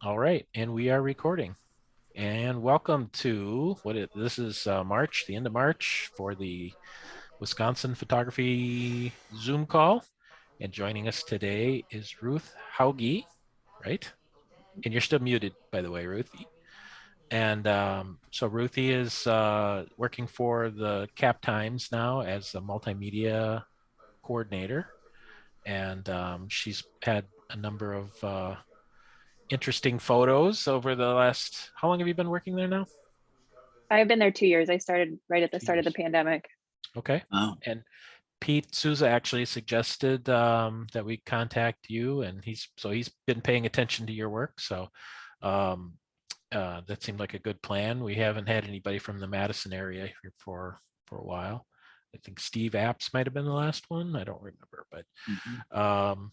All right, and we are recording. And welcome to this is March, the end of March for the Wisconsin Photography Zoom call. And joining us today is Ruth Hauge, right? And you're still muted, by the way, Ruthie. And so Ruthie is working for the Cap Times now as a multimedia coordinator, and she's had a number of interesting photos over the last. How long have you been working there now? I've been there 2 years. I started right at the Two start of the years. pandemic. Okay. Oh, And Pete Souza actually suggested that we contact you, and he's been paying attention to your work. So um, that seemed like a good plan. We haven't had anybody from the Madison area here for a while. I think Steve Apps might have been the last one. I don't remember, but mhm. um,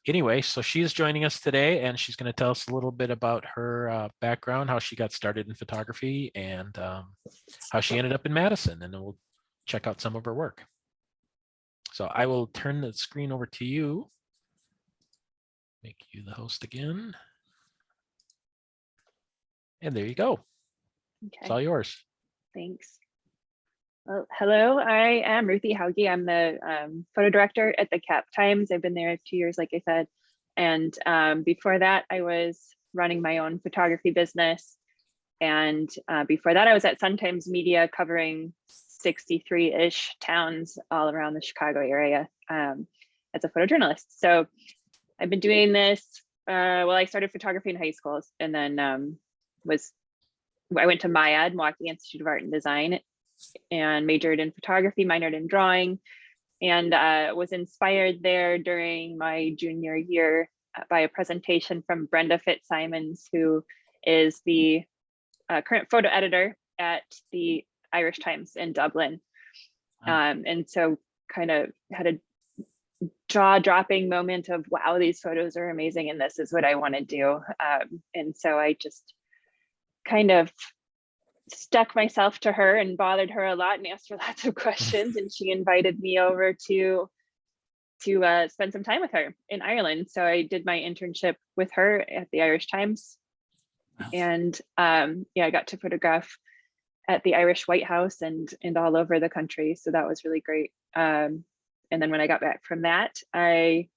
anyway, so she is joining us today, and she's going to tell us a little bit about her background, how she got started in photography, and how she ended up in Madison, and then we'll check out some of her work. So I will turn the screen over to you. Make you the host again. And there you go. It's Okay, all yours. thanks. Well, hello, I am Ruthie Hauge. I'm the photo director at the Cap Times. I've been there 2 years, like I said. And before that, I was running my own photography business. And before that, I was at Sun Times Media covering 63-ish towns all around the Chicago area as a photojournalist. So I've been doing this. Well, I started photography in high school, and then I went to MIAD, Milwaukee Institute of Art and Design, and majored in photography, minored in drawing, and was inspired there during my junior year by a presentation from Brenda Fitzsimons, who is the current photo editor at the Irish Times in Dublin. And so kind of had a jaw-dropping moment of, wow, these photos are amazing and this is what I want to do. And so I just kind of stuck myself to her and bothered her a lot and asked her lots of questions, and she invited me over to spend some time with her in Ireland. So I did my internship with her at the Irish Times, and yeah, I got to photograph at the Irish White House and all over the country. So that was really great. And then when I got back from that, I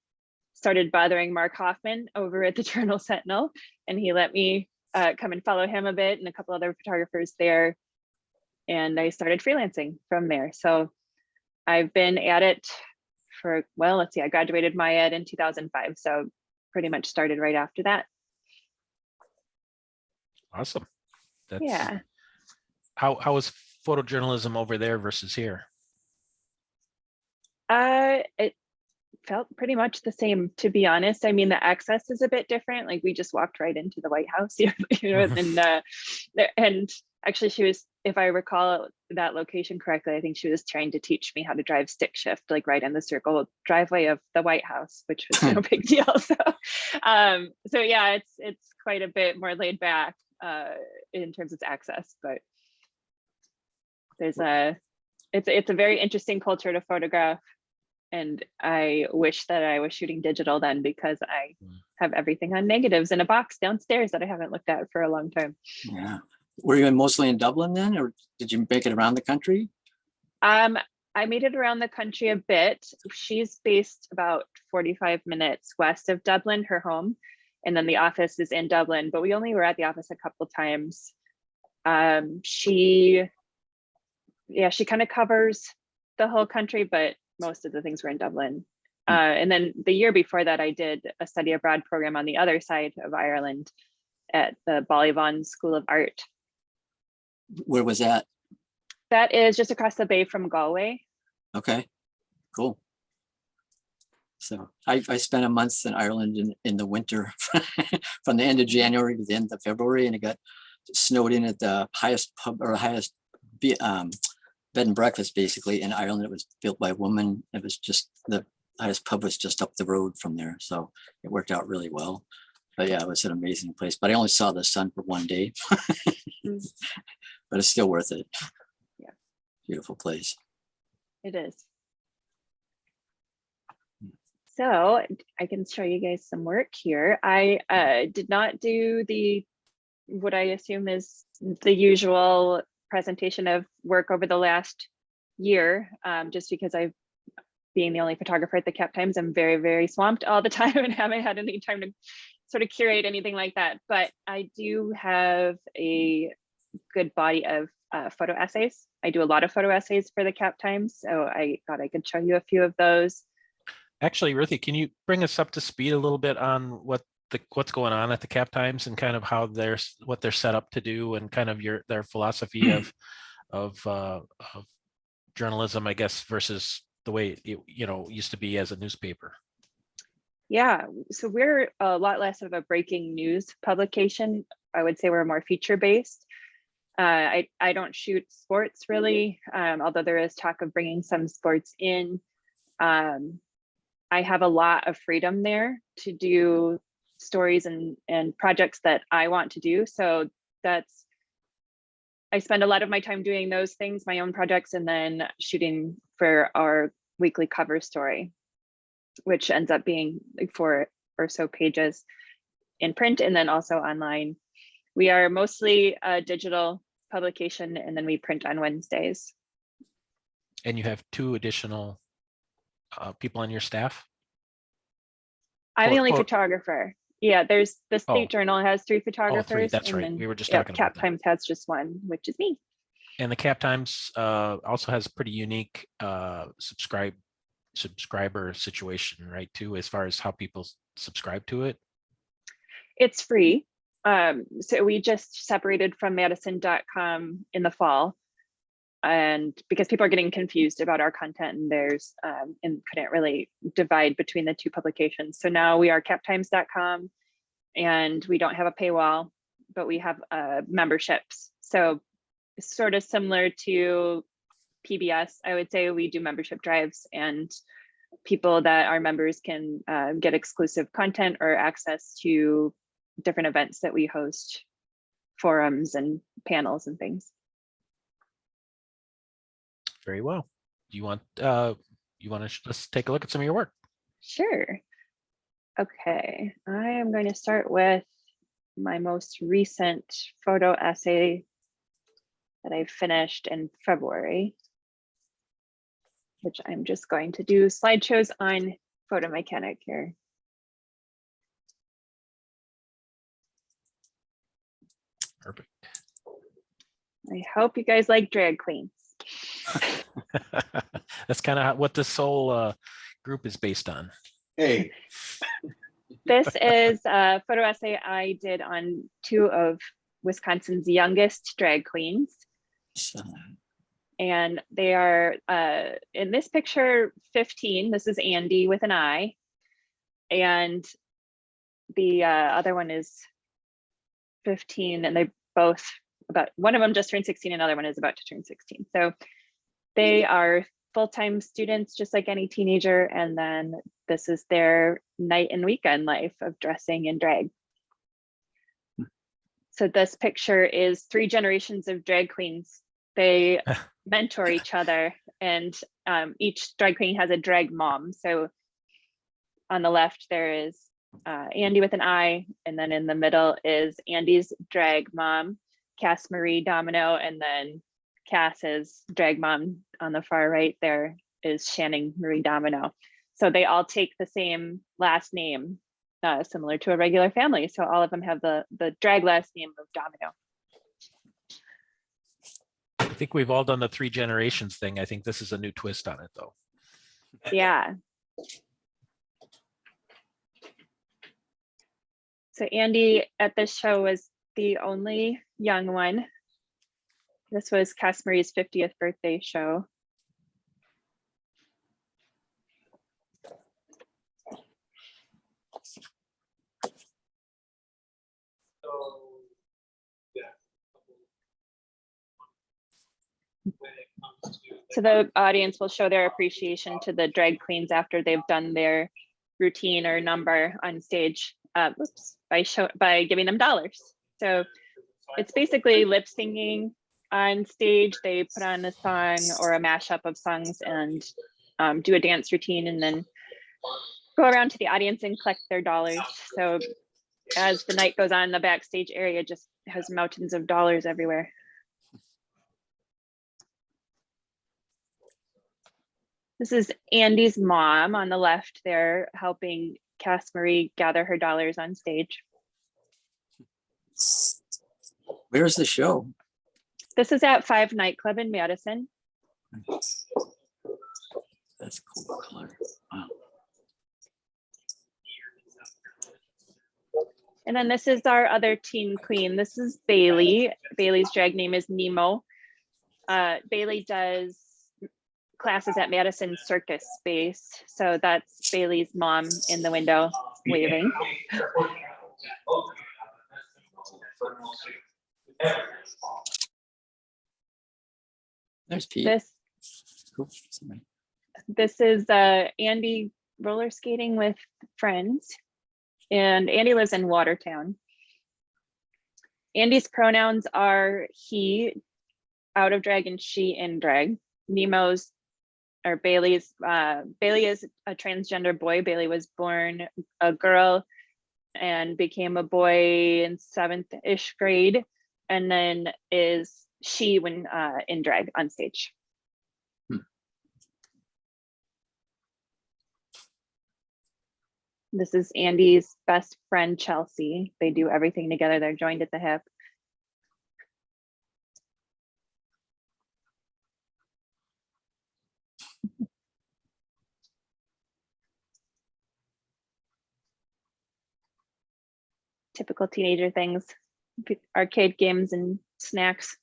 started bothering Mark Hoffman over at the Journal Sentinel, and he let me come and follow him a bit and a couple other photographers there. And I started freelancing from there. So I've been at it for, well, let's see, I graduated my ed in 2005. So pretty much started right after that. Awesome. That's Yeah. how was photojournalism over there versus here? It felt pretty much the same, to be honest. I mean, the access is a bit different. Like we just walked right into the White House, and actually she was, if I recall that location correctly, I think she was trying to teach me how to drive stick shift, like right in the circle driveway of the White House, which was no big deal. So yeah, it's quite a bit more laid back in terms of access, but it's a very interesting culture to photograph. And I wish that I was shooting digital then, because I have everything on negatives in a box downstairs that I haven't looked at for a long time. Yeah. Were you mostly in Dublin then, or did you make it around the country? I made it around the country a bit. She's based about 45 minutes west of Dublin, her home, and then the office is in Dublin, but we only were at the office a couple times. She kind of covers the whole country, but most of the things were in Dublin. And then the year before that, I did a study abroad program on the other side of Ireland at the Ballyvaughan School of Art. Where was that? That is just across the bay from Galway. Okay, cool. So I spent a month in Ireland in the winter from the end of January to the end of February, and it got snowed in at the highest pub or highest bed and breakfast basically in Ireland. It was built by a woman. It was just the highest pub was just up the road from there. So it worked out really well. But yeah, it was an amazing place. But I only saw the sun for one day. But it's still worth it. Yeah. Beautiful place. It is. So I can show you guys some work here. I did not do what I assume is the usual presentation of work over the last year, just because being the only photographer at the Cap Times, I'm very, very swamped all the time and haven't had any time to sort of curate anything like that. But I do have a good body of photo essays. I do a lot of photo essays for the Cap Times, so I thought I could show you a few of those. Actually, Ruthie, can you bring us up to speed a little bit on what's going on at the Cap Times and kind of how what they're set up to do and kind of their philosophy of journalism, I guess, versus the way it used to be as a newspaper? Yeah, so we're a lot less of a breaking news publication. I would say we're more feature based. I don't shoot sports really, although there is talk of bringing some sports in. I have a lot of freedom there to do stories and projects that I want to do. So I spend a lot of my time doing those things, my own projects, and then shooting for our weekly cover story, which ends up being like 4 or so pages in print and then also online. We are mostly a digital publication, and then we print on Wednesdays. And you have 2 additional people on your staff? I'm the only photographer. Yeah, there's the State Journal has 3 photographers. 3, that's right. Then, we were just talking about Cap Times has just 1, which is me. And the Cap Times also has a pretty unique subscriber situation, right, too, as far as how people subscribe to it. It's free. So we just separated from Madison.com in the fall, and because people are getting confused about our content and theirs, and couldn't really divide between the 2 publications. So now we are captimes.com, and we don't have a paywall, but we have memberships. So sort of similar to PBS, I would say. We do membership drives, and people that are members can get exclusive content or access to different events that we host, forums and panels and things. Very well. Do you want to let's take a look at some of your work? Sure. Okay, I am going to start with my most recent photo essay that I finished in February, which I'm just going to do slideshows on Photo Mechanic here. Perfect. I hope you guys like drag queens. That's kind of what this whole group is based on. Hey. This is a photo essay I did on 2 of Wisconsin's youngest drag queens. And they are, in this picture, 15. This is Andy with an I. And the other one is 15, and they both one of them just turned 16, another one is about to turn 16. So they are full-time students, just like any teenager. And then this is their night and weekend life of dressing in drag. So this picture is 3 generations of drag queens. They mentor each other, and each drag queen has a drag mom. So on the left, there is Andy with an I, and then in the middle is Andy's drag mom, Cass Marie Domino, and then Cass's drag mom on the far right there is Shannon Marie Domino. So they all take the same last name, similar to a regular family. So all of them have the drag last name of Domino. I think we've all done the 3 generations thing. I think this is a new twist on it, though. Yeah. So Andy at this show was the only young one. This was Cass Marie's 50th birthday show. So the audience will show their appreciation to the drag queens after they've done their routine or number on stage, by giving them dollars. So it's basically lip singing on stage. They put on a song or a mashup of songs and do a dance routine, and then go around to the audience and collect their dollars. So as the night goes on, the backstage area just has mountains of dollars everywhere. This is Andy's mom on the left there, helping Cass Marie gather her dollars on stage. Where's the show? This is at 5 Nightclub in Madison. That's cool color. Wow. And then this is our other teen queen. This is Bailey. Bailey's drag name is Nemo. Bailey does classes at Madison Circus Space. So that's Bailey's mom in the window waving. There's Pete. Oops, sorry. This is Andy roller skating with friends. And Andy lives in Watertown. Andy's pronouns are he, out of drag, and she, in drag. Nemo's or Bailey's, Bailey is a transgender boy. Bailey was born a girl and became a boy in 7th-ish grade, and then is she when in drag on stage. This is Andy's best friend, Chelsea. They do everything together. They're joined at the hip. Typical teenager things, arcade games and snacks.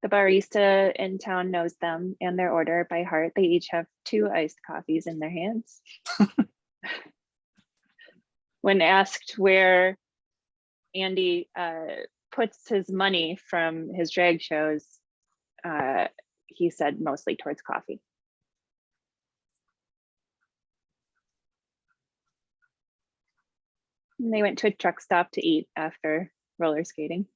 The barista in town knows them and their order by heart. They each have 2 iced coffees in their hands. When asked where Andy puts his money from his drag shows, he said mostly towards coffee. And they went to a truck stop to eat after roller skating.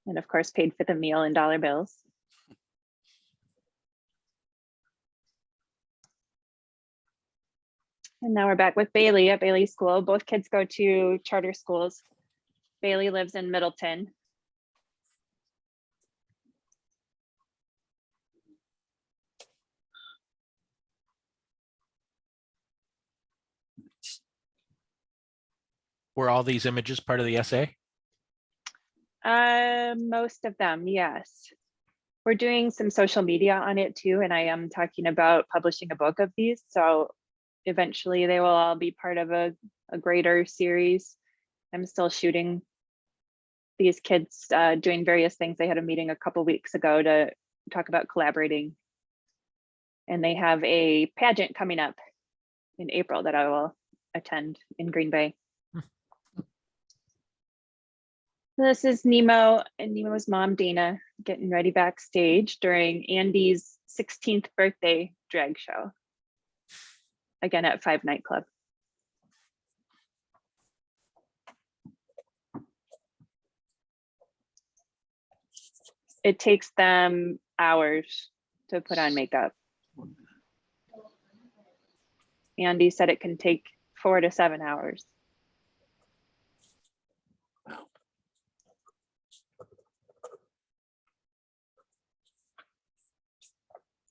And of course, paid for the meal in dollar bills. And now we're back with Bailey at Bailey's school. Both kids go to charter schools. Bailey lives in Middleton. Were all these images part of the essay? Most of them, yes. We're doing some social media on it too, and I am talking about publishing a book of these. So eventually they will all be part of a greater series. I'm still shooting these kids doing various things. They had a meeting a couple weeks ago to talk about collaborating. And they have a pageant coming up in April that I will attend in Green Bay. This is Nemo and Nemo's mom, Dana, getting ready backstage during Andy's 16th birthday drag show. Again at 5 Nightclub. It takes them hours to put on makeup. Andy said it can take 4 to 7 hours.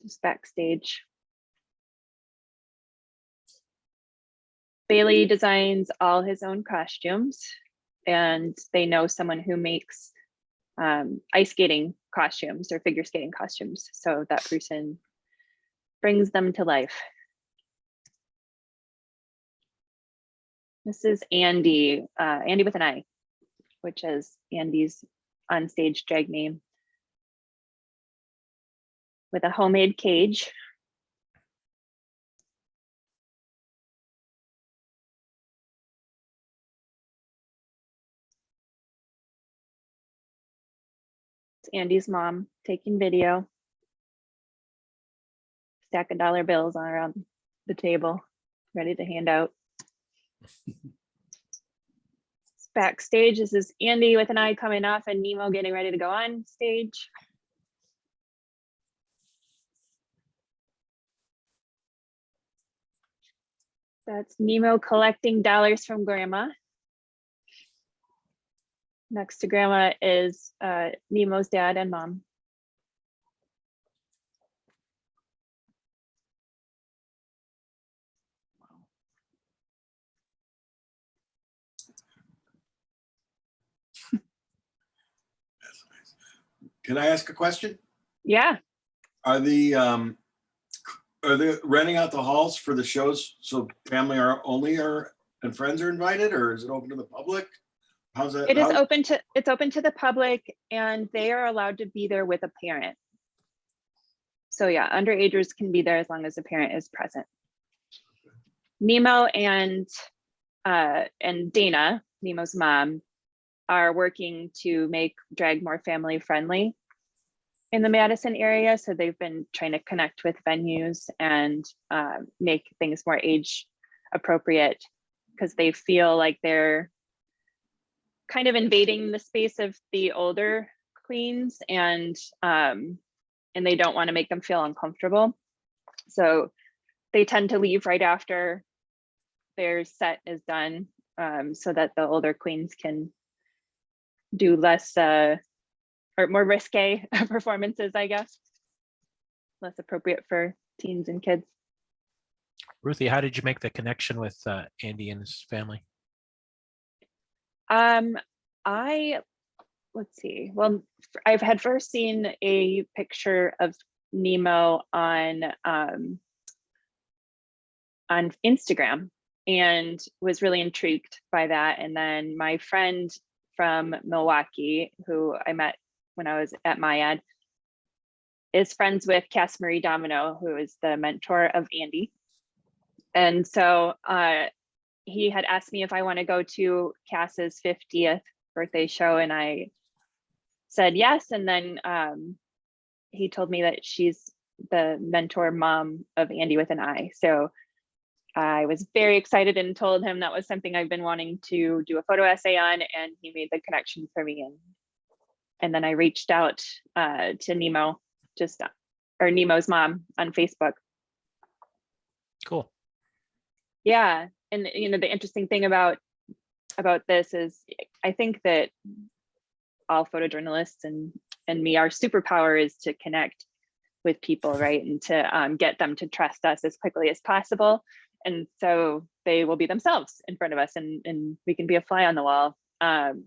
Just backstage. Bailey designs all his own costumes, and they know someone who makes ice skating costumes or figure skating costumes. So that person brings them to life. This is Andy, Andy with an I, which is Andy's onstage drag name, with a homemade cage. It's Andy's mom taking video. Stack of dollar bills on around the table, ready to hand out. Backstage, this is Andy with an eye coming off and Nemo getting ready to go on stage. That's Nemo collecting dollars from grandma. Next to grandma is Nemo's dad and mom. Can I ask a question? Yeah. Are they renting out the halls for the shows so family are only are and friends are invited, or is it open to the public? How's that? It is open to, it's open to the public, and they are allowed to be there with a parent. So yeah, underagers can be there as long as the parent is present. Nemo and Dana, Nemo's mom, are working to make drag more family friendly in the Madison area. So they've been trying to connect with venues and make things more age appropriate, because they feel like they're kind of invading the space of the older queens, and they don't want to make them feel uncomfortable. So they tend to leave right after their set is done, so that the older queens can do less or more risque performances, I guess. Less appropriate for teens and kids. Ruthie, how did you make the connection with Andy and his family? Let's see. Well, I've had first seen a picture of Nemo on Instagram and was really intrigued by that. And then my friend from Milwaukee, who I met when I was at MyEd, is friends with Cass Marie Domino, who is the mentor of Andy. And so he had asked me if I want to go to Cass's 50th birthday show, and I said yes. And then he told me that she's the mentor mom of Andy with an I. So I was very excited and told him that was something I've been wanting to do a photo essay on, and he made the connection for me. And then I reached out to Nemo, or Nemo's mom on Facebook. Cool. Yeah, and you know, the interesting thing about this is I think that all photojournalists and me, our superpower is to connect with people, right? And to get them to trust us as quickly as possible. And so they will be themselves in front of us, and we can be a fly on the wall. And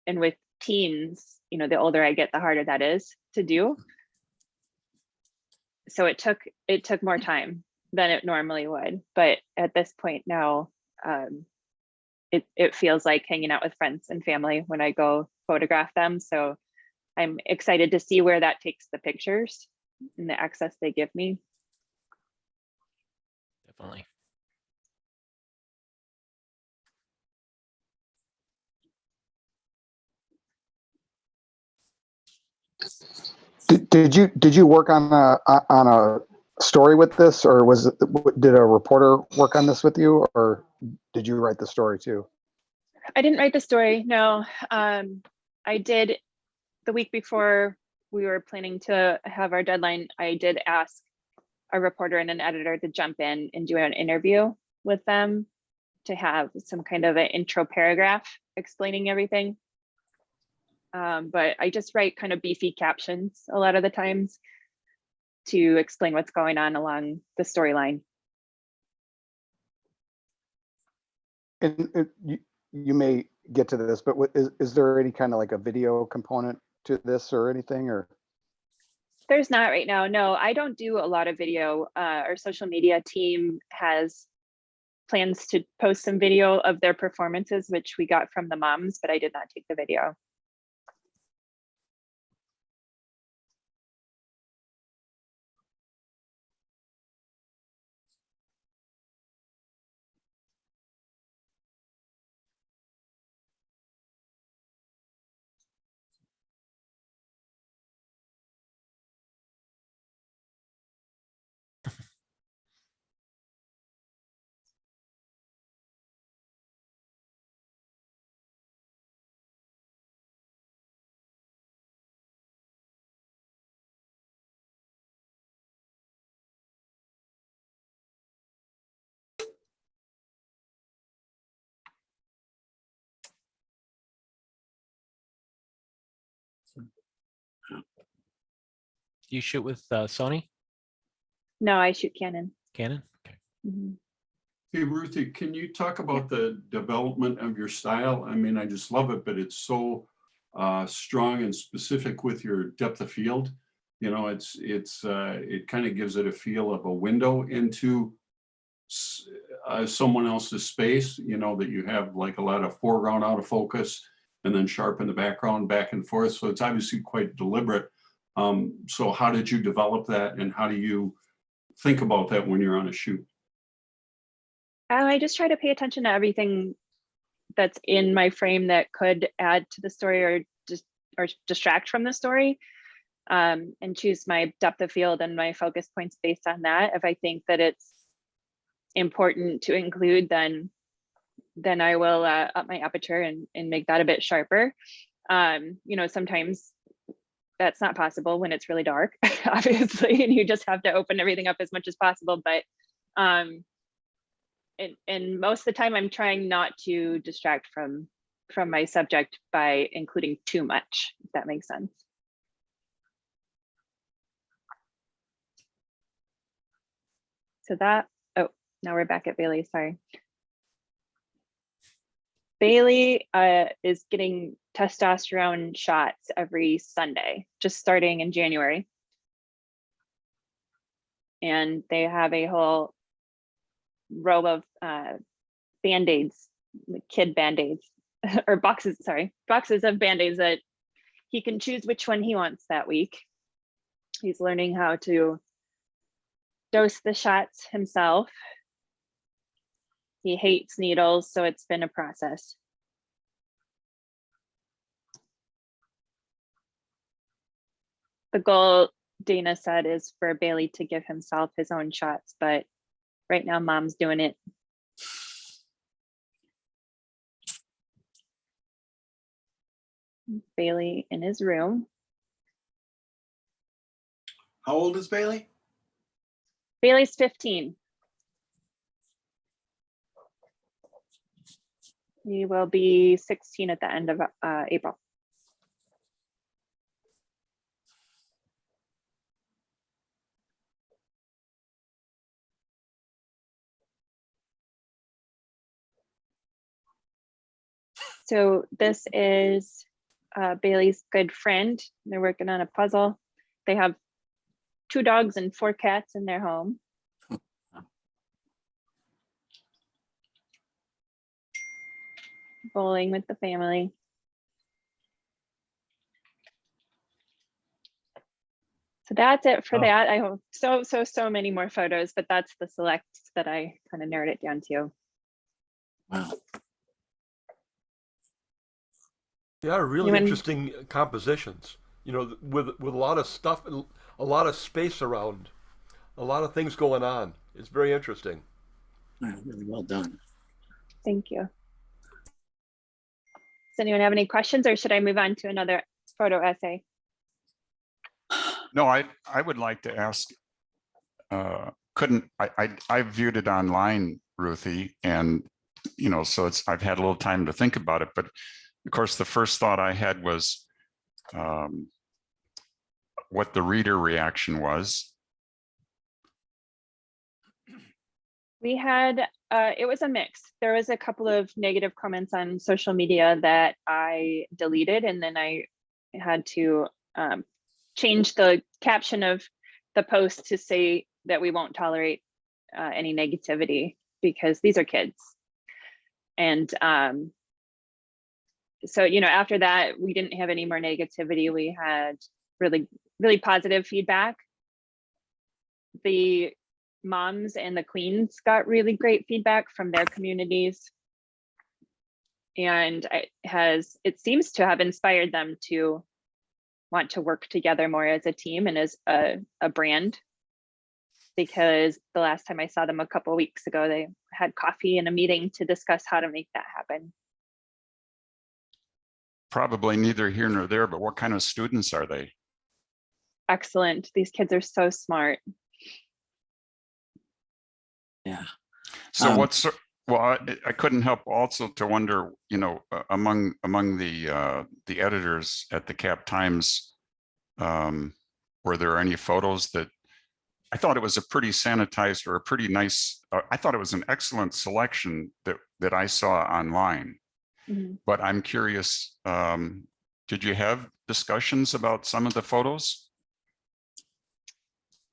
with teens, you know, the older I get, the harder that is to do. So it took more time than it normally would. But at this point now, it feels like hanging out with friends and family when I go photograph them. So I'm excited to see where that takes the pictures and the access they give me. Definitely. Did you work on a story with this, or did a reporter work on this with you, or did you write the story too? I didn't write the story, no. I did the week before we were planning to have our deadline. I did ask a reporter and an editor to jump in and do an interview with them to have some kind of an intro paragraph explaining everything. But I just write kind of beefy captions a lot of the times to explain what's going on along the storyline. And you may get to this, but is there any kind of like a video component to this or anything, or? There's not right now. No, I don't do a lot of video. Our social media team has plans to post some video of their performances, which we got from the moms, but I did not take the video. You shoot with Sony, No, I shoot Canon. Canon? Okay. Mhm. Hey, Ruthie, can you talk about the development of your style? I mean, I just love it, but it's so strong and specific with your depth of field. You know, it kind of gives it a feel of a window into someone else's space, you know, that you have like a lot of foreground out of focus and then sharpen the background back and forth. So it's obviously quite deliberate. So how did you develop that, and how do you think about that when you're on a shoot? I just try to pay attention to everything that's in my frame that could add to the story or just or distract from the story, and choose my depth of field and my focus points based on that. If I think that it's important to include, then I will up my aperture and make that a bit sharper. You know, sometimes that's not possible when it's really dark, obviously, and you just have to open everything up as much as possible. But and most of the time I'm trying not to distract from my subject by including too much, if that makes sense. So that, oh, now we're back at Bailey, sorry. Bailey is getting testosterone shots every Sunday, just starting in January. And they have a whole row of Band-Aids, kid Band-Aids, or boxes, sorry, boxes of Band-Aids that he can choose which one he wants that week. He's learning how to dose the shots himself. He hates needles, so it's been a process. The goal, Dana said, is for Bailey to give himself his own shots, but right now mom's doing it. Bailey in his room. How old is Bailey? Bailey's 15. He will be 16 at the end of April. So this is Bailey's good friend. They're working on a puzzle. They have 2 dogs and 4 cats in their home. Bowling with the family. So that's it for that. I have so many more photos, but that's the selects that I kind of narrowed it down to. Wow. Yeah, really Anyone? interesting compositions. You know, with a lot of stuff, a lot of space around, a lot of things going on. It's very interesting. Wow, really well done. Thank you. Does anyone have any questions, or should I move on to another photo essay? No, I would like to ask, I viewed it online, Ruthie, and, you know, so I've had a little time to think about it, but of course, the first thought I had was what the reader reaction was. We had, it was a mix. There was a couple of negative comments on social media that I deleted, and then I had to change the caption of the post to say that we won't tolerate any negativity because these are kids. And so, you know, after that, we didn't have any more negativity. We had really positive feedback. The moms and the queens got really great feedback from their communities. And it seems to have inspired them to want to work together more as a team and as a brand. Because the last time I saw them a couple of weeks ago, they had coffee and a meeting to discuss how to make that happen. Probably neither here nor there, but what kind of students are they? Excellent. These kids are so smart. Yeah. So well, I couldn't help also to wonder, you know, among the editors at the Cap Times, were there any photos that, I thought it was a pretty sanitized or a pretty nice, I thought it was an excellent selection that I saw online. Mhm. But I'm curious, did you have discussions about some of the photos?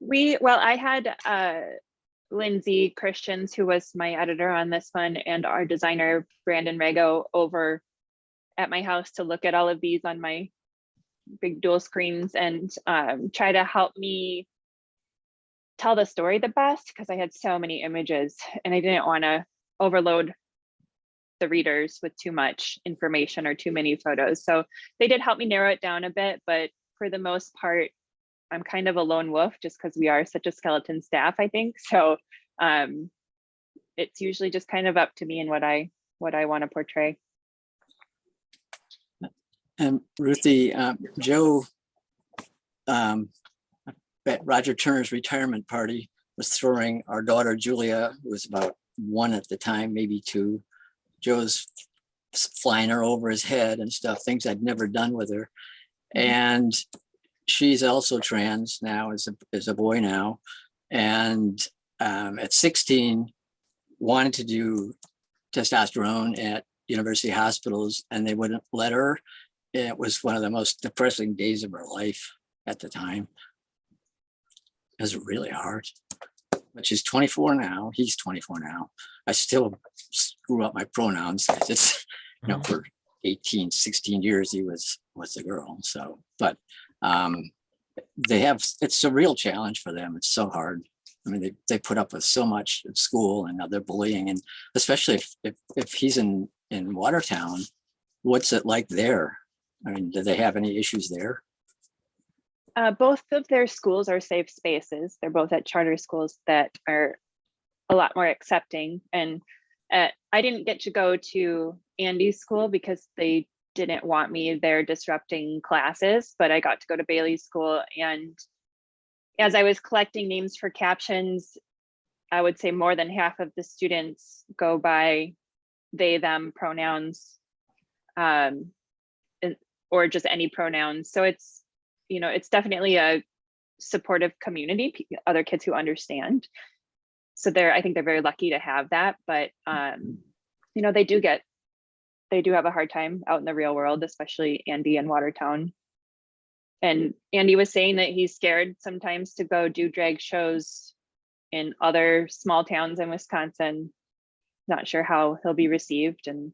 Well, I had Lindsay Christians, who was my editor on this one, and our designer, Brandon Rago, over at my house to look at all of these on my big dual screens and try to help me tell the story the best, because I had so many images and I didn't want to overload the readers with too much information or too many photos. So they did help me narrow it down a bit, but for the most part, I'm kind of a lone wolf just because we are such a skeleton staff, I think. So it's usually just kind of up to me and what I want to portray. And Ruthie, Joe, at Roger Turner's retirement party was throwing our daughter Julia, who was about 1 at the time, maybe 2. Joe's flying her over his head and stuff, things I'd never done with her. And she's also trans now, as a boy now. And at 16, wanted to do testosterone at university hospitals, and they wouldn't let her. It was one of the most depressing days of her life at the time. It was really hard. But she's 24 now. He's 24 now. I still screw up my pronouns. It's, you know, for 18, 16 years, he was a girl. So, but it's a real challenge for them. It's so hard. I mean, they put up with so much at school and other bullying, and especially if he's in Watertown, what's it like there? I mean, do they have any issues there? Both of their schools are safe spaces. They're both at charter schools that are a lot more accepting. And I didn't get to go to Andy's school because they didn't want me there disrupting classes, but I got to go to Bailey's school. And as I was collecting names for captions, I would say more than half of the students go by they, them pronouns, or just any pronouns. So it's, you know, it's definitely a supportive community, other kids who understand. So I think they're very lucky to have that, but you know, they do have a hard time out in the real world, especially Andy in Watertown. And Andy was saying that he's scared sometimes to go do drag shows in other small towns in Wisconsin. Not sure how he'll be received. And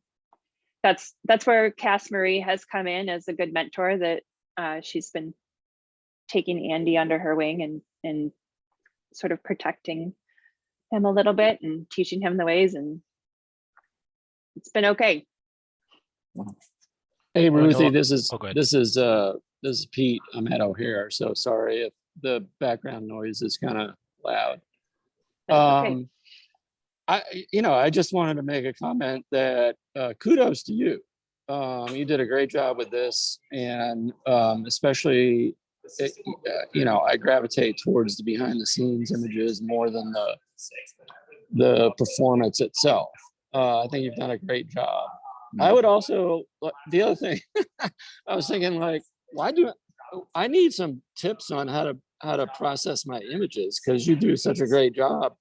that's where Cass Marie has come in as a good mentor, that she's been taking Andy under her wing and sort of protecting him a little bit and teaching him the ways, and it's been okay. Hey Ruthie, no. this is Oh, go ahead. this is Pete. I'm at O'Hare, so sorry if the background noise is kind of loud. That's okay. I just wanted to make a comment that kudos to you. You did a great job with this, and especially, I gravitate towards the behind the scenes images more than the performance itself. I think you've done a great job. I would also, the other thing, I was thinking, like, I need some tips on how to process my images, because you do such a great job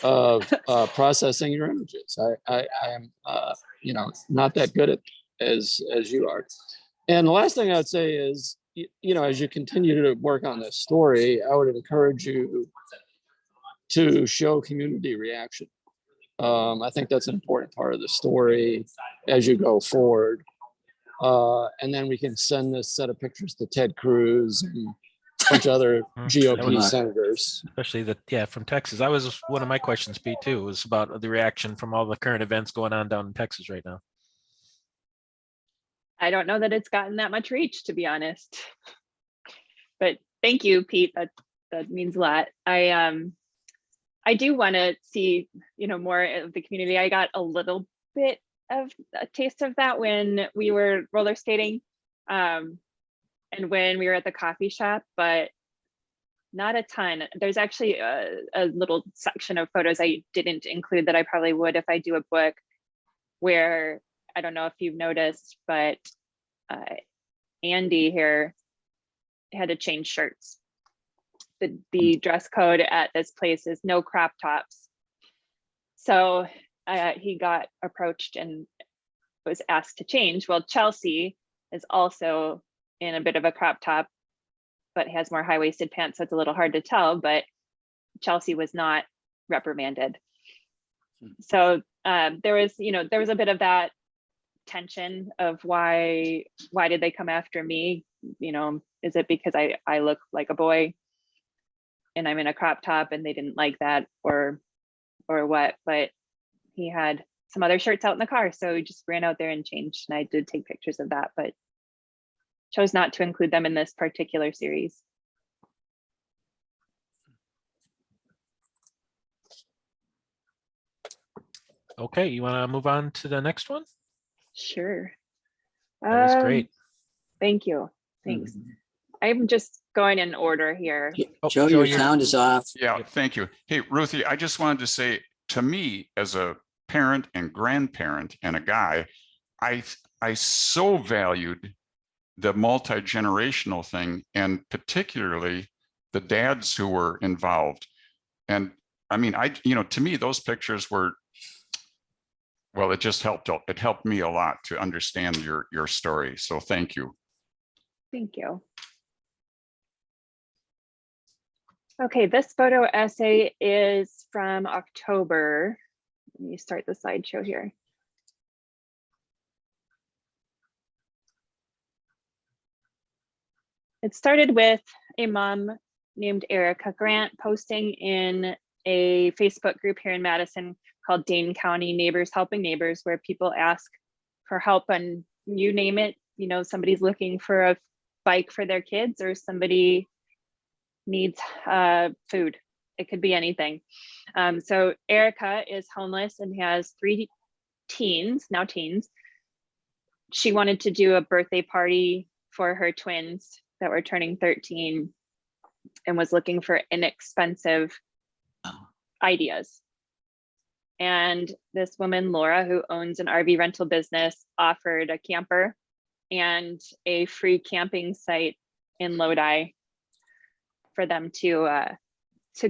of processing your images. I am not that good at as you are. And the last thing I'd say is, as you continue to work on this story, I would encourage you to show community reaction. I think that's an important part of the story as you go forward. And then we can send this set of pictures to Ted Cruz and a bunch of other GOP senators. Especially from Texas. That was one of my questions, Pete, too, was about the reaction from all the current events going on down in Texas right now. I don't know that it's gotten that much reach, to be honest. But thank you, Pete. That means a lot. I do want to see, more of the community. I got a little bit of a taste of that when we were roller skating, and when we were at the coffee shop, but not a ton. There's actually a little section of photos I didn't include that I probably would if I do a book, where, I don't know if you've noticed, but Andy here had to change shirts. the dress code at this place is no crop tops. So he got approached and was asked to change. Well, Chelsea is also in a bit of a crop top, but has more high-waisted pants, so it's a little hard to tell, but Chelsea was not reprimanded. So there was a bit of that tension of why did they come after me? Is it because I look like a boy and I'm in a crop top and they didn't like that, or what? But he had some other shirts out in the car, so he just ran out there and changed, and I did take pictures of that, but chose not to include them in this particular series. Okay, you want to move on to the next one? Sure. That was great. Thank you. Thanks. I'm just going in order here. Oh, Joe, Joe, your you're- sound is off. Yeah, thank you. Hey, Ruthie, I just wanted to say, to me, as a parent and grandparent and a guy, I so valued the multi-generational thing, and particularly the dads who were involved. And I mean, to me, those pictures were, well, it just helped. It helped me a lot to understand your story. So thank you. Thank you. Okay, this photo essay is from October. Let me start the slideshow here. It started with a mom named Erica Grant posting in a Facebook group here in Madison called Dane County Neighbors Helping Neighbors, where people ask for help on, you name it, somebody's looking for a bike for their kids, or somebody needs food. It could be anything. So Erica is homeless and has 3 teens. She wanted to do a birthday party for her twins that were turning 13 and was looking for inexpensive ideas. And this woman, Laura, who owns an RV rental business, offered a camper and a free camping site in Lodi for them to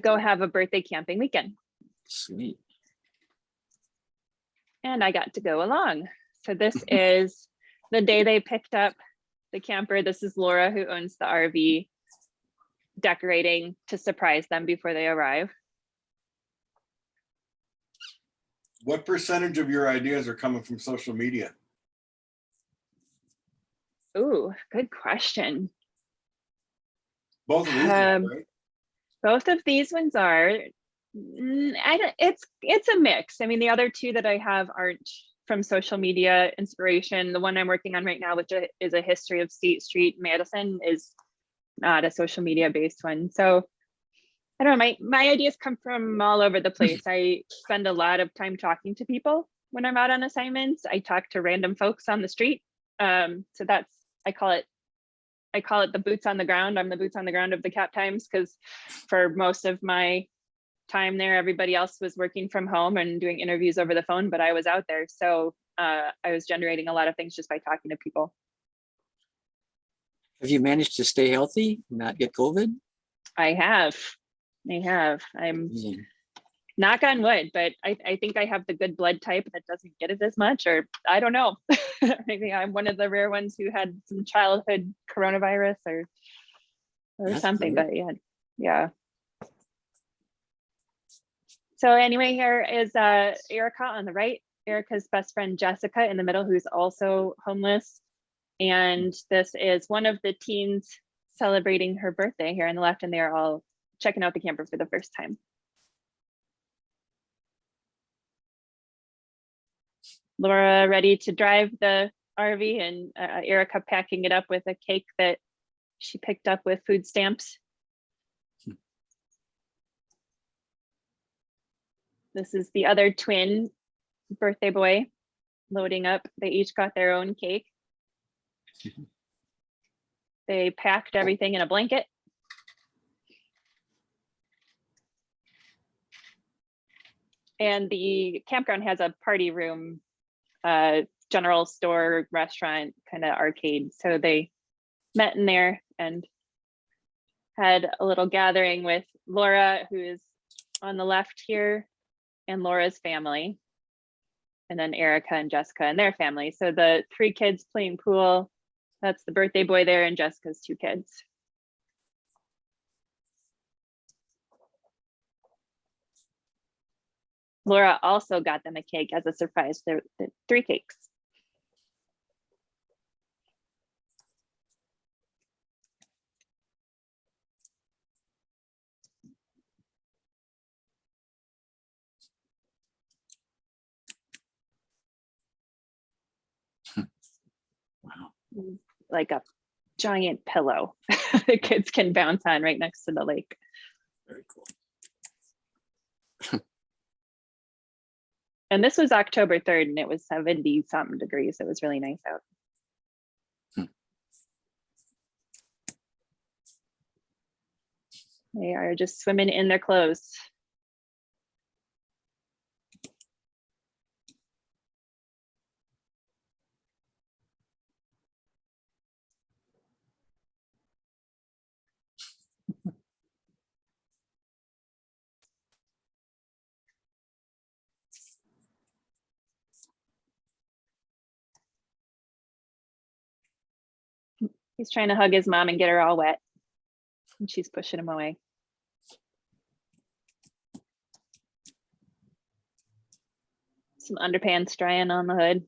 go have a birthday camping weekend. Sweet. And I got to go along. So this is the day they picked up the camper. This is Laura, who owns the RV, decorating to surprise them before they arrive. What percentage of your ideas are coming from social media? Ooh, good question. Both of these, right? Both of these ones are, it's a mix. I mean, the other 2 that I have aren't from social media inspiration. The one I'm working on right now, which is a history of State Street, Madison, is not a social media based one. So I don't know, my ideas come from all over the place. I spend a lot of time talking to people when I'm out on assignments. I talk to random folks on the street. So that's, I call it the boots on the ground. I'm the boots on the ground of the Cap Times, because for most of my time there, everybody else was working from home and doing interviews over the phone, but I was out there. So I was generating a lot of things just by talking to people. Have you managed to stay healthy, not get COVID? I have. I'm knock on wood, but I think I have the good blood type that doesn't get it as much, or I don't know. Maybe I'm one of the rare ones who had some childhood coronavirus or That's something, weird. but yeah. So anyway, here is Erica on the right, Erica's best friend Jessica in the middle, who's also homeless. And this is one of the teens celebrating her birthday here on the left, and they're all checking out the camper for the first time. Laura ready to drive the RV, and Erica packing it up with a cake that she picked up with food stamps. This is the other twin birthday boy loading up. They each got their own cake. They packed everything in a blanket. And the campground has a party room, general store, restaurant, kind of arcade. So they met in there and had a little gathering with Laura, who is on the left here, and Laura's family, and then Erica and Jessica and their family. So the 3 kids playing pool, that's the birthday boy there, and Jessica's 2 kids. Laura also got them a cake as a surprise. They're 3 cakes. Wow. Like a giant pillow the kids can bounce on right next to the lake. Very cool. And this was October 3rd, and it was 70 something degrees. It was really nice out. They are just swimming in their clothes. He's trying to hug his mom and get her all wet, and she's pushing him away. Some underpants drying on the hood.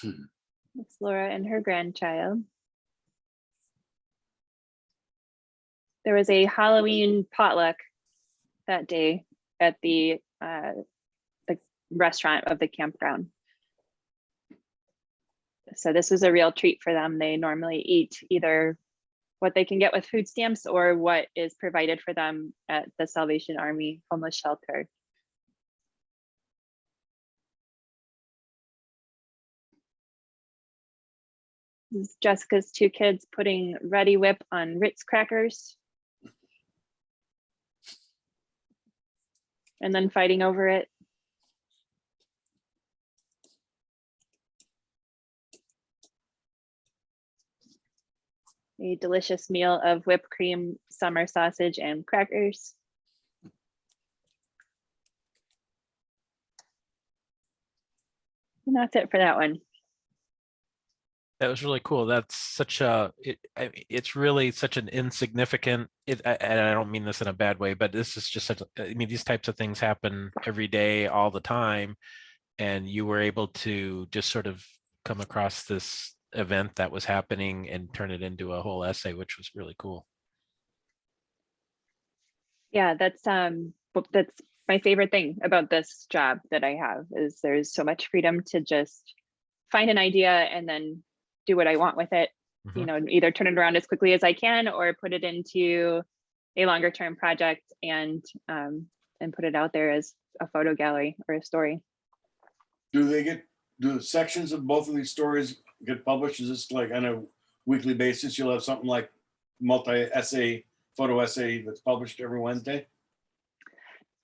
It's Laura and her grandchild. There was a Halloween potluck that day at the restaurant of the campground. So this was a real treat for them. They normally eat either what they can get with food stamps or what is provided for them at the Salvation Army homeless shelter. This is Jessica's 2 kids putting Ready Whip on Ritz crackers and then fighting over it. A delicious meal of whipped cream, summer sausage, and crackers. And that's it for that one. That was really cool. That's such a, it's really such an insignificant, and I don't mean this in a bad way, but this is just such, I mean, these types of things happen every day, all the time. And you were able to just sort of come across this event that was happening and turn it into a whole essay, which was really cool. Yeah, that's my favorite thing about this job that I have is there's so much freedom to just find an idea and then do what I want with it. You know, either turn it around as quickly as I can or put it into a longer term project and put it out there as a photo gallery or a story. Do the sections of both of these stories get published? Is this like on a weekly basis? You'll have something like multi-essay, photo essay that's published every Wednesday?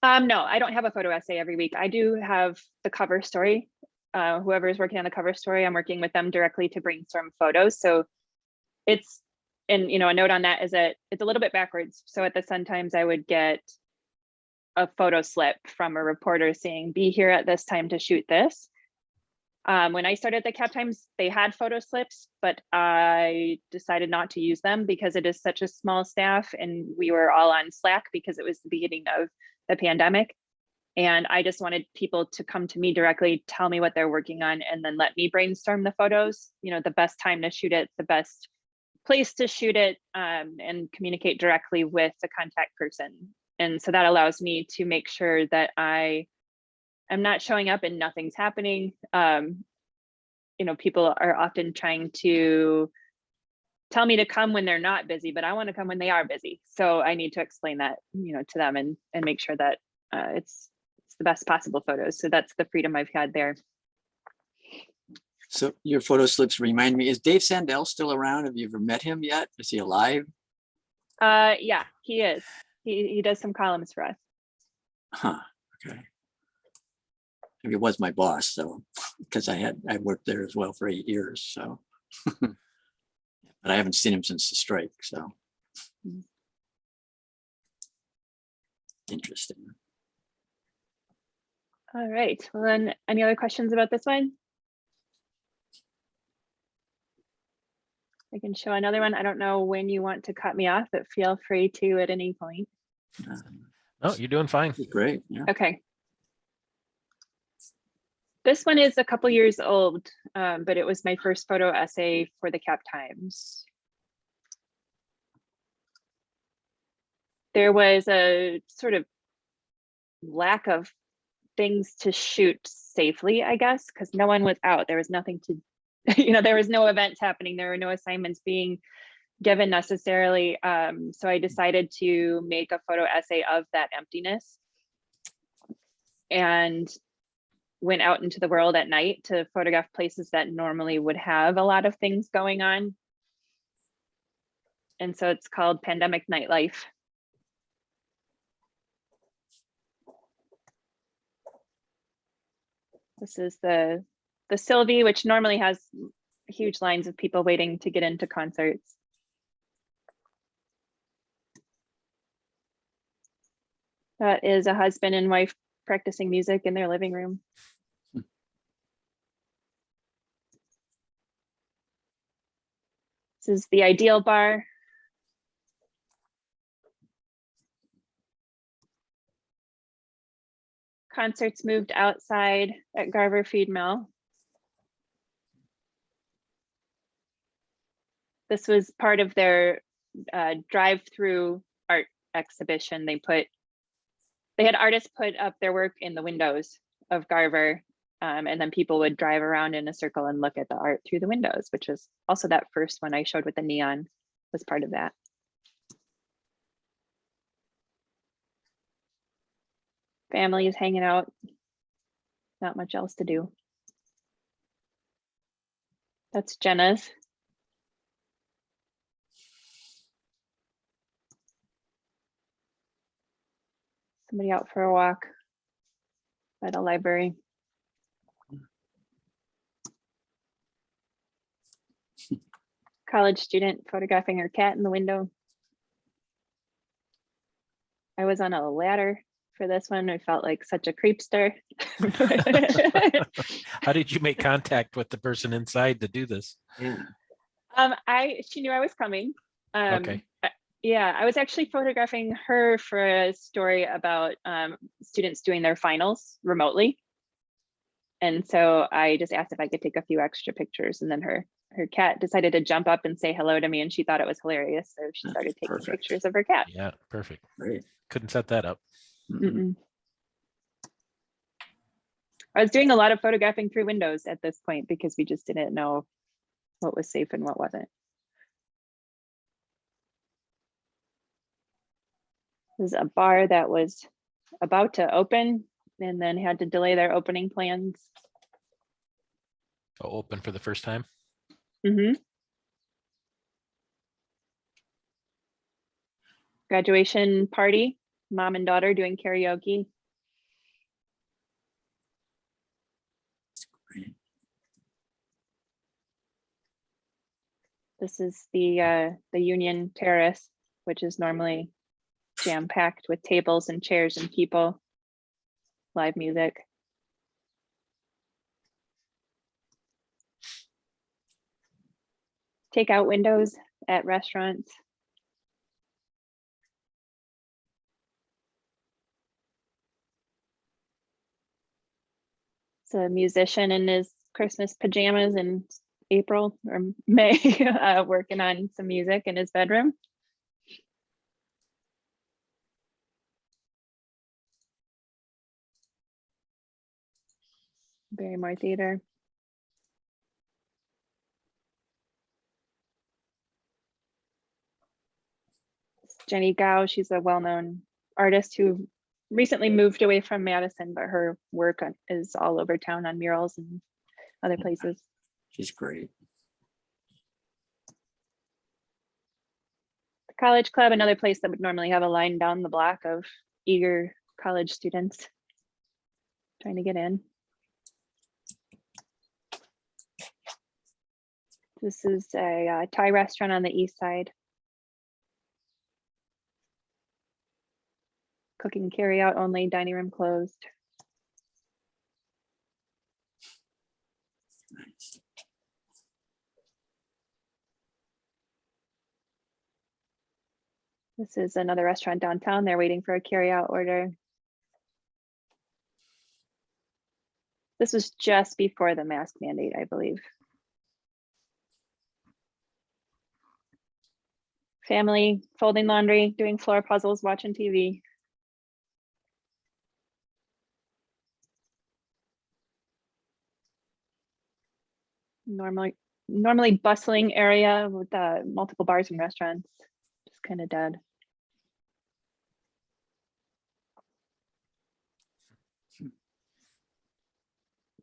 No, I don't have a photo essay every week. I do have the cover story. Whoever is working on the cover story, I'm working with them directly to brainstorm photos. So it's, and you know, a note on that is that it's a little bit backwards. So at the Sun Times, I would get a photo slip from a reporter saying, be here at this time to shoot this. When I started the Cap Times, they had photo slips, but I decided not to use them because it is such a small staff and we were all on Slack because it was the beginning of the pandemic. And I just wanted people to come to me directly, tell me what they're working on, and then let me brainstorm the photos, you know, the best time to shoot it, the best place to shoot it, and communicate directly with the contact person. And so that allows me to make sure that I am not showing up and nothing's happening. You know, people are often trying to tell me to come when they're not busy, but I want to come when they are busy. So I need to explain that, you know, to them and make sure that it's the best possible photos. So that's the freedom I've had there. So your photo slips remind me, is Dave Sandell still around? Have you ever met him yet? Is he alive? Yeah, he is. He does some columns for us. Huh, okay. He was my boss, so, because I worked there as well for 8 years, so. But I haven't seen him since the strike, so. Interesting. All right, well then, any other questions about this one? I can show another one. I don't know when you want to cut me off, but feel free to at any point. No, you're doing fine. Great, yeah. Okay. This one is a couple years old, but it was my first photo essay for the Cap Times. There was a sort of lack of things to shoot safely, I guess, because no one was out. There was nothing to, there was no events happening. There were no assignments being given necessarily. So I decided to make a photo essay of that emptiness and went out into the world at night to photograph places that normally would have a lot of things going on. And so it's called Pandemic Nightlife. This is the Sylvie, which normally has huge lines of people waiting to get into concerts. That is a husband and wife practicing music in their living room. This is the Ideal Bar. Concerts moved outside at Garver Feed Mill. This was part of their drive-through art exhibition. They had artists put up their work in the windows of Garver, and then people would drive around in a circle and look at the art through the windows, which was also that first one I showed with the neon was part of that. Family is hanging out, not much else to do. That's Jenna's. Somebody out for a walk at a library. College student photographing her cat in the window. I was on a ladder for this one. I felt like such a creepster. How did you make contact with the person inside to do this? She knew I was coming. Okay. Yeah, I was actually photographing her for a story about students doing their finals remotely. And so I just asked if I could take a few extra pictures, and then her cat decided to jump up and say hello to me, and she thought it was hilarious. So she started taking pictures of her cat. Yeah, perfect. Great. Couldn't set that up. Mm-mm. I was doing a lot of photographing through windows at this point because we just didn't know what was safe and what wasn't. This is a bar that was about to open and then had to delay their opening plans. Oh, open for the first time. Mm-hmm. Graduation party, mom and daughter doing karaoke. Great. This is the Union Terrace, which is normally jam-packed with tables and chairs and people, live music. Takeout windows at restaurants. It's a musician in his Christmas pajamas in April or May, working on some music in his bedroom. Barrymore Theater. Jenny Gao, she's a well-known artist who recently moved away from Madison, but her work is all over town on murals and other places. She's great. The College Club, another place that would normally have a line down the block of eager college students trying to get in. This is a Thai restaurant on the east side. Cooking carry out only, dining room closed. Nice. This is another restaurant downtown. They're waiting for a carry out order. This was just before the mask mandate, I believe. Family, folding laundry, doing floor puzzles, watching TV. Normally bustling area with multiple bars and restaurants, just kind of dead.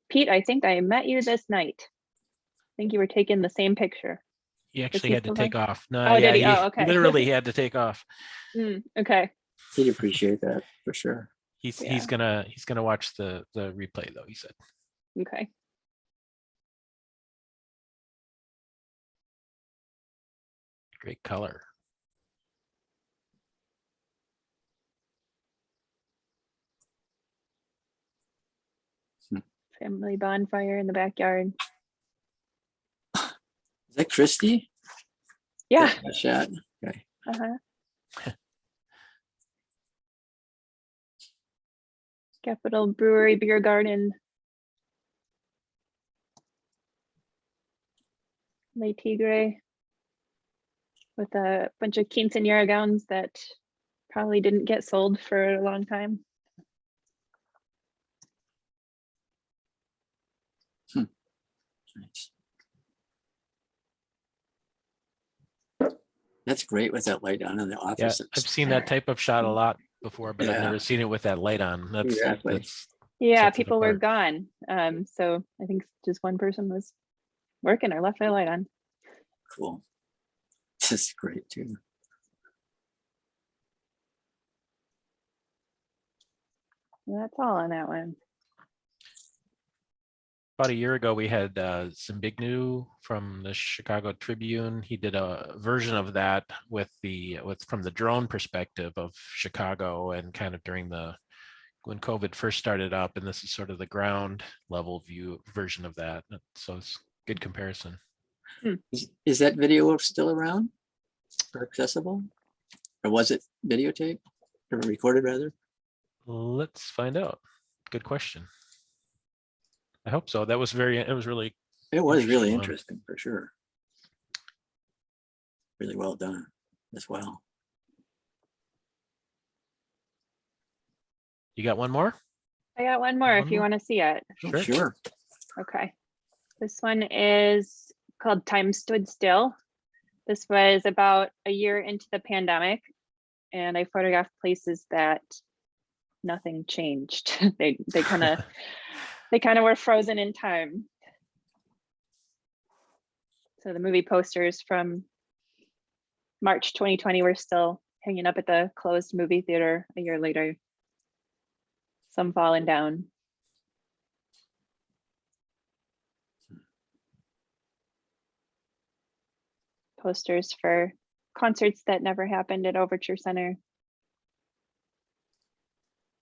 Pete, I think I met you this night. I think you were taking the same picture. He Is actually he had to still take there? off. No, Oh, yeah, did he? he Oh, okay. literally had to take off. Okay. He'd appreciate that for sure. He's Yeah. gonna watch the replay though, he said. Okay. Great color. Family bonfire in the backyard. Is that Christy? Yeah. That shot. Okay. Capital Brewery Beer Garden. Le Tigre. With a bunch of quinceañera gowns that probably didn't get sold for a long time. Nice. That's great with that light on in the Yeah, office. I've seen that type of shot a lot before, but I've Yeah. never seen it with that light on. Exactly. That's Yeah, sets it people were apart. gone. So I think just one person was working or left their light on. Cool. This is great too. That's all on that one. About a year ago, we had Zimbignu from the Chicago Tribune. He did a version of that with from the drone perspective of Chicago and kind of during when COVID first started up, and this is sort of the ground level view version of that. So it's good comparison. Is that video still around or accessible? Or was it videotaped or recorded rather? Let's find out. Good question. I hope so. It was really It was really Interesting one. interesting for sure. Really well done as well. You got one more? I got one more One if you more? want to see it. Oh, sure. Okay. This one is called Time Stood Still. This was about a year into the pandemic, and I photographed places that nothing changed. They kind of were frozen in time. So the movie posters from March 2020 were still hanging up at the closed movie theater a year later. Some fallen down. Posters for concerts that never happened at Overture Center.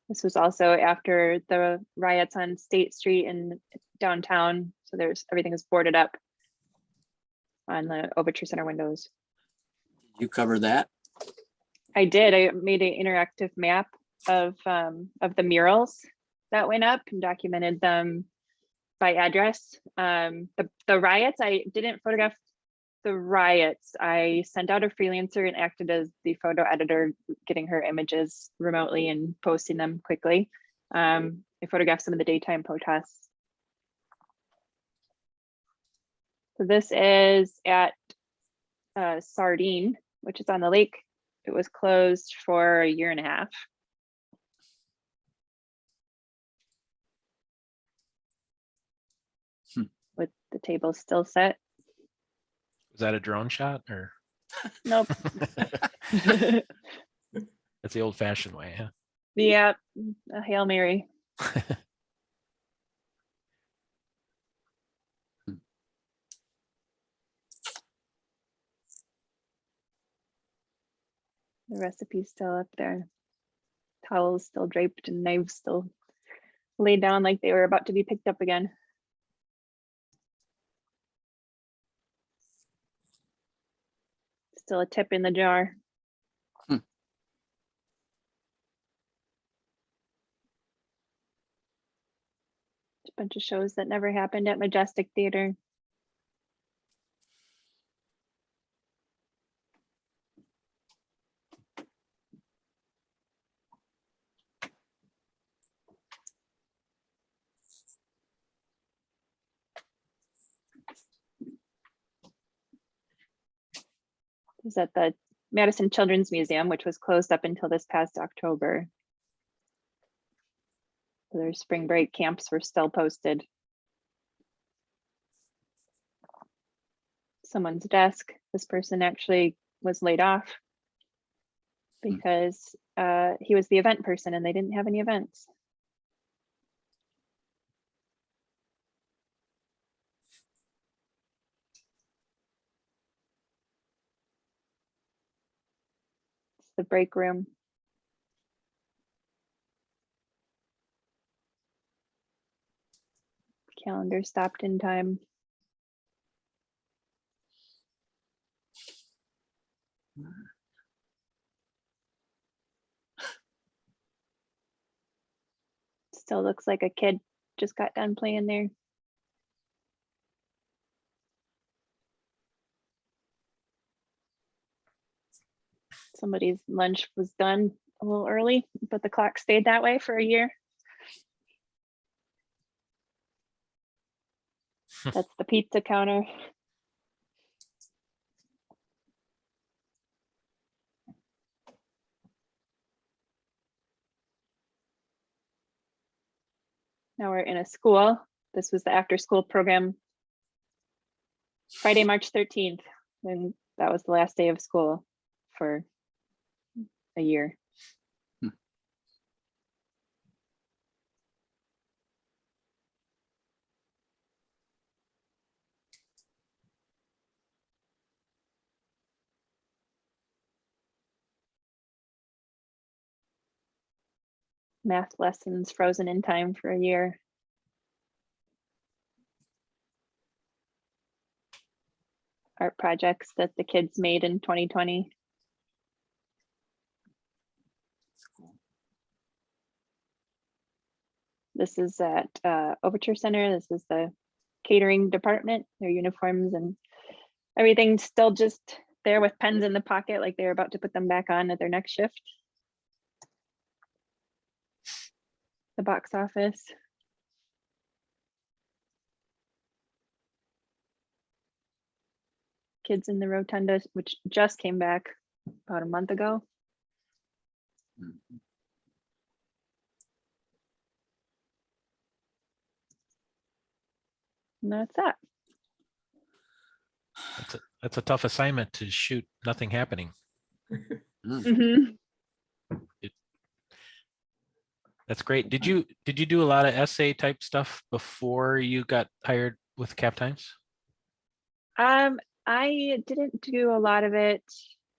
This was also after the riots on State Street in downtown. So everything was boarded up on the Overture Center windows. You cover that? I did. I made an interactive map of the murals that went up and documented them by address. The riots, I didn't photograph the riots. I sent out a freelancer and acted as the photo editor, getting her images remotely and posting them quickly. I photographed some of the daytime protests. So this is at Sardine, which is on the lake. It was closed for a year and a half. with the table still set. Was that a drone shot or? Nope. That's the old fashioned way, huh? Yeah, a Hail Mary. The recipe's still up there. Towels still draped and knives still laid down like they were about to be picked up again. Still a tip in the jar. Hmm. A bunch of shows that never happened at Majestic Theater. It was at the Madison Children's Museum, which was closed up until this past October. Their spring break camps were still posted. Someone's desk. This person actually was laid off because he was the event person and they didn't have any events. It's the break room. Calendar stopped in time. Still looks like a kid just got done playing there. Somebody's lunch was done a little early, but the clock stayed that way for a year. That's the pizza counter. Now we're in a school. This was the after school program. Friday, March 13th. And that was the last day of school for a year. Math lessons frozen in time for a year. Art projects that the kids made in 2020. This is at Overture Center. This is the catering department. Their uniforms and everything's still just there with pens in the pocket, like they're about to put them back on at their next shift. The box office. Kids in the Rotunda, which just came back about a month ago. And that's that. That's a tough assignment to shoot nothing happening. Mhm. That's great. Did you do a lot of essay type stuff before you got hired with Cap Times? I didn't do a lot of it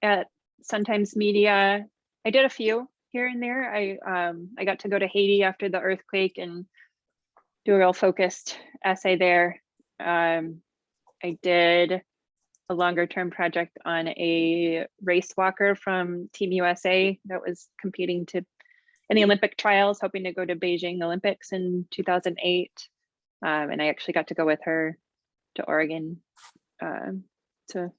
at Sun Times Media. I did a few here and there. I got to go to Haiti after the earthquake and do a real focused essay there. I did a longer term project on a race walker from Team USA that was competing in the Olympic trials, hoping to go to Beijing Olympics in 2008. And I actually got to go with her to Oregon to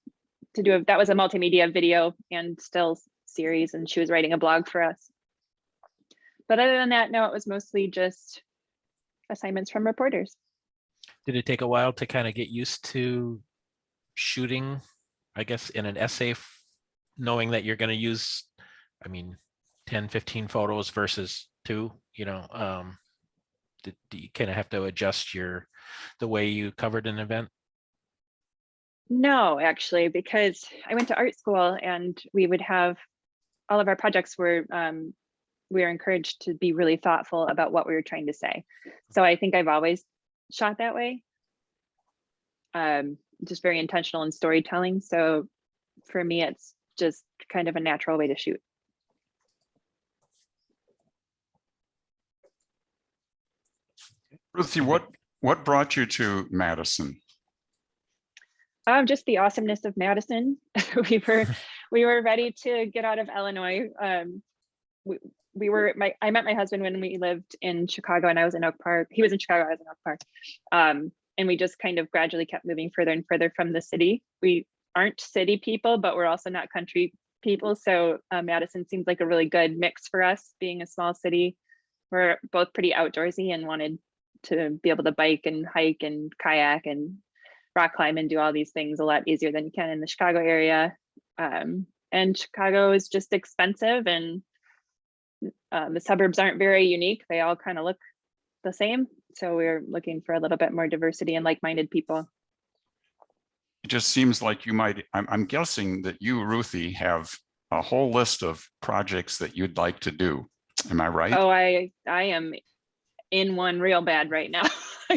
do that was a multimedia video and still series, and she was writing a blog for us. But other than that, no, it was mostly just assignments from reporters. Did it take a while to kind of get used to shooting, I guess, in an essay, knowing that you're going to use, 10, 15 photos versus 2, do you kind of have to adjust the way you covered an event? No, actually, because I went to art school and we would have all of our projects were we were encouraged to be really thoughtful about what we were trying to say. So I think I've always shot that way. Just very intentional in storytelling. So for me, it's just kind of a natural way to shoot. Ruthie, what brought you to Madison? Just the awesomeness of Madison. we were ready to get out of Illinois. I met my husband when we lived in Chicago and I was in Oak Park. He was in Chicago, I was in Oak Park. And we just kind of gradually kept moving further and further from the city. We aren't city people, but we're also not country people. So Madison seems like a really good mix for us, being a small city. We're both pretty outdoorsy and wanted to be able to bike and hike and kayak and rock climb and do all these things a lot easier than you can in the Chicago area. And Chicago is just expensive, and the suburbs aren't very unique. They all kind of look the same. So we're looking for a little bit more diversity and like-minded people. It just seems like you might, I'm guessing that you, Ruthie, have a whole list of projects that you'd like to do. Am I right? Oh, I am in one real bad right now.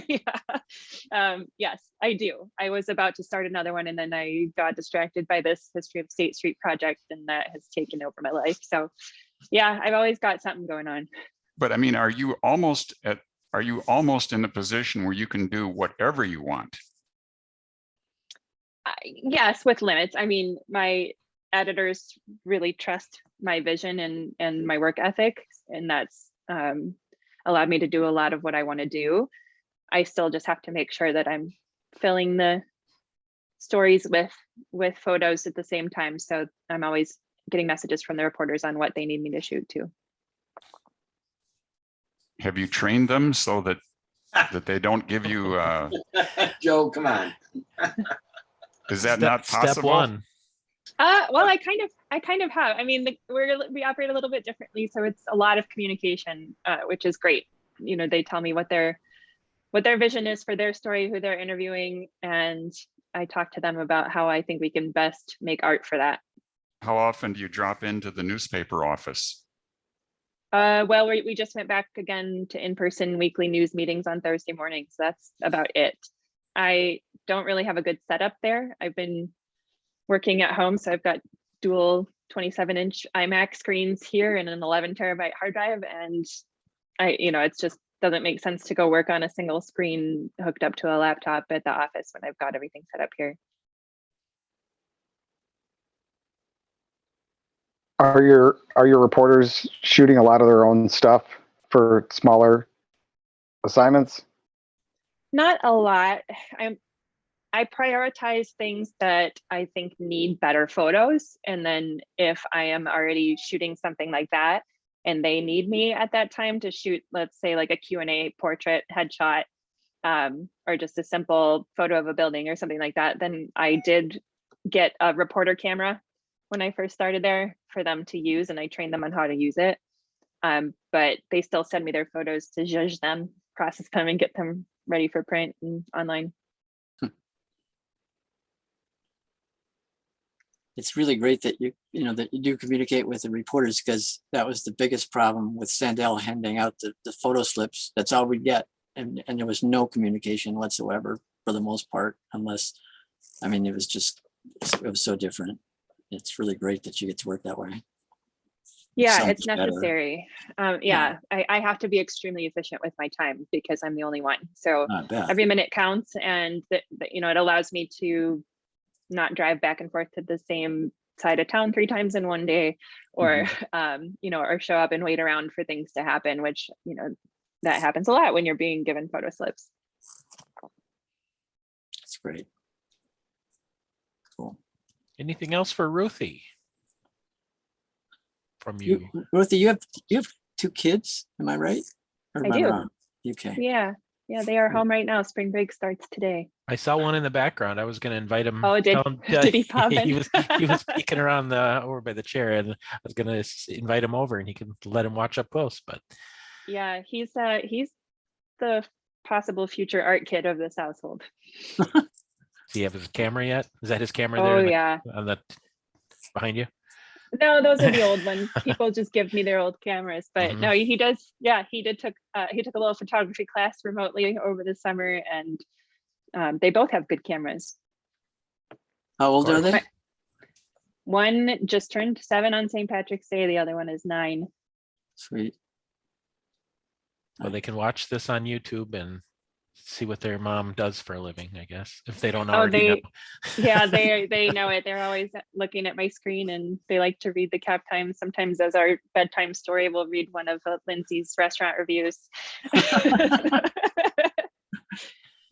Yeah. Yes, I do. I was about to start another one and then I got distracted by this History of State Street project, and that has taken over my life. So yeah, I've always got something going on. But I mean, are you almost in a position where you can do whatever you want? Yes, with limits. I mean, my editors really trust my vision and my work ethic, and that's allowed me to do a lot of what I want to do. I still just have to make sure that I'm filling the stories with photos at the same time. So I'm always getting messages from the reporters on what they need me to shoot too. Have you trained them so that they don't give you Joe, come on. is that not possible? Step one. Well, I kind of have. I mean, we operate a little bit differently, so it's a lot of communication, which is great. You know, they tell me what their vision is for their story, who they're interviewing, and I talk to them about how I think we can best make art for that. How often do you drop into the newspaper office? Well, we just went back again to in-person weekly news meetings on Thursday mornings. That's about it. I don't really have a good setup there. I've been working at home, so I've got dual 27-inch iMac screens here and an 11 terabyte hard drive, and it's just doesn't make sense to go work on a single screen hooked up to a laptop at the office when I've got everything set up here. Are your reporters shooting a lot of their own stuff for smaller assignments? Not a lot. I prioritize things that I think need better photos. And then if I am already shooting something like that and they need me at that time to shoot, let's say like a Q&A portrait headshot, or just a simple photo of a building or something like that, then I did get a reporter camera when I first started there for them to use, and I trained them on how to use it. But they still send me their photos to judge them, process them, and get them ready for print and online. It's really great that you do communicate with the reporters, because that was the biggest problem with Sandell handing out the photo slips. That's all we get. And there was no communication whatsoever for the most part, unless, I mean, it was so different. It's really great that you get to work that way. Yeah, So it's much better. necessary. I have to be extremely efficient with my time because I'm the only one. So I bet. every minute counts, and it allows me to not drive back and forth to the same side of town 3 times in one day, or or show up and wait around for things to happen, which that happens a lot when you're being given photo slips. That's great. Cool. Anything else for Ruthie? From you? Ruthie, you have 2 kids, am I right? Or I am do. wrong? Okay. Yeah, they are home right now. Spring break starts today. I saw one in the background. I was going to invite him. Oh, did he pop in? he was peeking around over by the chair, and I was going to invite him over, and he can let him watch up close. But yeah, he's the possible future art kid of this household. Does he have his camera yet? Is that his camera there Oh in the- yeah. on the behind you? No, those are the old ones. People just give me their old cameras, but Mhm. no, he does. Yeah, he took a little photography class remotely over the summer, and they both have good cameras. How old are course. they? One just turned 7 on St. Patrick's Day. The other one is 9. Sweet. Well, they can watch this on YouTube and see what their mom does for a living, I guess, if they don't Oh, already know. yeah, they know it. They're always looking at my screen, and they like to read the Cap Times. Sometimes as our bedtime story, we'll read one of Lindsay's restaurant reviews.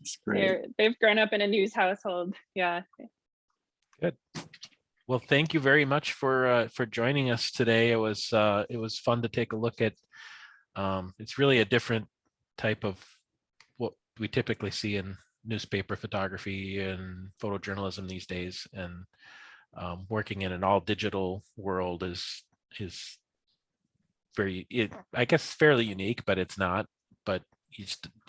That's great. They've grown up in a news household. Yeah. Good. Well, thank you very much for joining us today. It was fun to take a look at. It's really a different type of what we typically see in newspaper photography and photojournalism these days, and working in an all digital world is I guess fairly unique, but it's not. But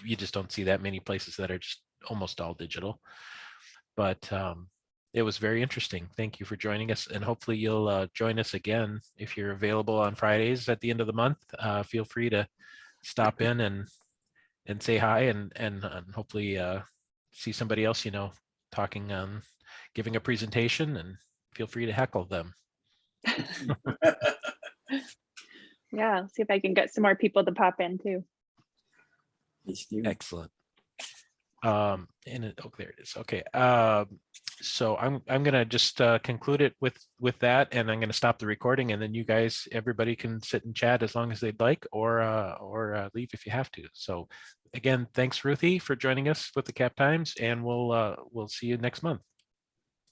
you just don't see that many places that are just almost all digital. But it was very interesting. Thank you for joining us, and hopefully you'll join us again if you're available on Fridays at the end of the month. Feel free to stop in and say hi, and hopefully see somebody else talking, giving a presentation, and feel free to heckle them. Yeah, I'll see if I can get some more people to pop in too. Excellent. Oh, there it is. Okay. So I'm gonna just conclude it with that, and I'm gonna stop the recording, and then everybody can sit and chat as long as they'd like, or leave if you have to. So again, thanks Ruthie for joining us with the Cap Times, and we'll see you next month.